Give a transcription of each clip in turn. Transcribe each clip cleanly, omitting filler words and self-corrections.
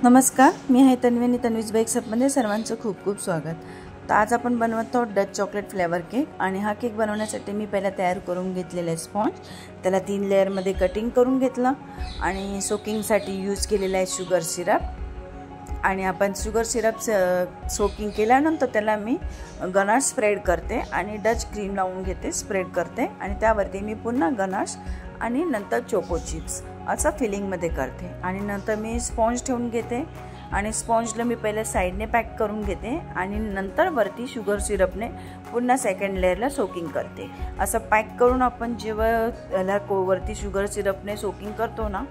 नमस्कार, मी आहे तन्वी तन्वीज बेक्स मध्ये सर्वांचं खूप खूप स्वागत। तर आज आपण बनवत आहोत डच चॉकलेट फ्लेवर केक। आणि हा केक बनवण्यासाठी मी पहिला तयार करून घेतलेला स्पॉन्ज, त्याला 3 लेयर मध्ये कटिंग करून घेतला आणि सोकिंग साठी यूज केलेला आहे शुगर सिरप। आणि आपण शुगर सिरप सोकिंग केल्यानंतर त्याला मी गनाश स्प्रेड करते आणि डच क्रीम लावून घेते, स्प्रेड करते आणि त्यावरती मी पुन्हा गनाश आणि नंतर चोको चिप्स असं फिलिंग मध्ये करते। आणि नंतर मी स्पॉन्ज ठेवून घेते आणि स्पॉन्जला मी पहिले साइडने पॅक करून घेते आणि नंतर वरती शुगर सिरपने पुन्हा सेकंड लेयरला सोकिंग करते। असं पॅक करून आपण जेव्हा याला वरती शुगर सिरपने सोकिंग करतो ना,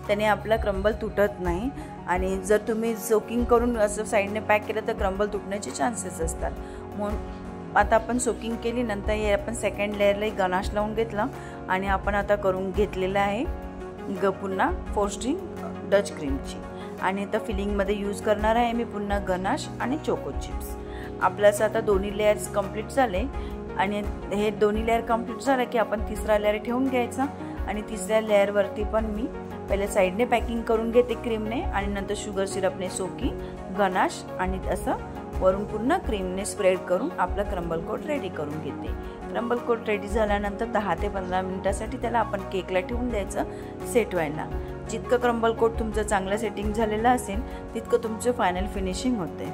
त्याने आपला क्रम्बल तुटत नाही। आणि जर तुम्ही सोकिंग करून असं साइडने पॅक केलं तर क्रम्बल तुटण्याचे चान्सेस असतात। म्हणून आता आपण सोकिंग केली, नंतर हे आपण सेकंड लेयरला गनाश लावून घेतला आणि आपण आता करून घेतलेला आहे पुन्हा फ्रोस्टिंग डच क्रीमची। आणि आता फिलिंग मध्ये यूज करणार आहे मी पुन्हा गनाश आणि चोको चिप्स। आपल्याला आता दोन्ही लेयर्स कंप्लीट झाले आणि हे दोन्ही लेयर कंप्लीट झाले की आपण तिसरा लेयर ठेवून घ्यायचा आणि तिसऱ्या लेयर वरती पण मी पहिले साइडने पॅकिंग करून घेते क्रीमने आणि नंतर शुगर सिरपने सोकिंग गनाश आणि असं वरून पुन्हा क्रीमने स्प्रेड करून आपला क्रम्बल कोट रेडी करून घेते। क्रम्बल कोट रेडी झाल्यानंतर 10 ते 15 मिनिटांसाठी त्याला आपण केकला ठेवून द्यायचं सेट व्हायला। जितकं क्रम्बल कोट तुमचं चांगलं सेटिंग झालेलं असेल तितकं तुमचं फायनल फिनिशिंग होते।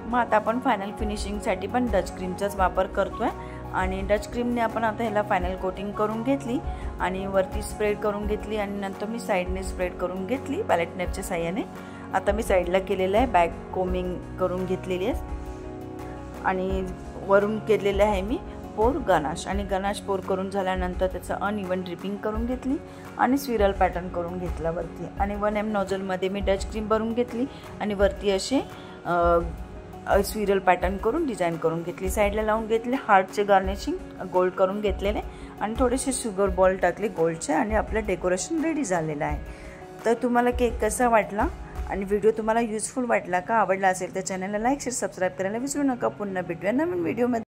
मग आता आपण फायनल फिनिशिंगसाठी पण डच क्रीमचाच वापर करतोय आणि डच क्रीमने आपण आता ह्याला फायनल कोटिंग करून घेतली आणि वरती स्प्रेड करून घेतली आणि नंतर मी साइडने स्प्रेड करून घेतली पॅलेट नाईफच्या साहाय्याने। आता मी साइडला केलेलं आहे, बॅक कोमिंग करून घेतलेली आहे आणि वरून केलेलं आहे मी पोर गनाश। आणि गनाश पोर करून झाल्यानंतर त्याचं अनइवन ड्रिपिंग करून घेतली आणि स्विरल पॅटर्न करून घेतला वरती। आणि 1M नोझलमध्ये मी डच क्रीम भरून घेतली आणि वरती असे स्विरल पॅटर्न करून डिझाइन करून घेतली, साइडला लावून घेतले, हार्टचे गार्निशिंग गोल्ड करून घेतलेले आणि थोडेसे शुगर बॉल टाकले गोल्डचे आणि आपलं डेकोरेशन रेडी झालेलं आहे। तर तुम्हाला केक कसा वाटला आणि व्हिडिओ तुम्हाला युजफुल वाटला का, आवडला असेल तर चॅनलला लाईक शेअर सबस्क्राइब करायला विसरू नका। पुन्हा भेटूया नवीन व्हिडिओमध्ये।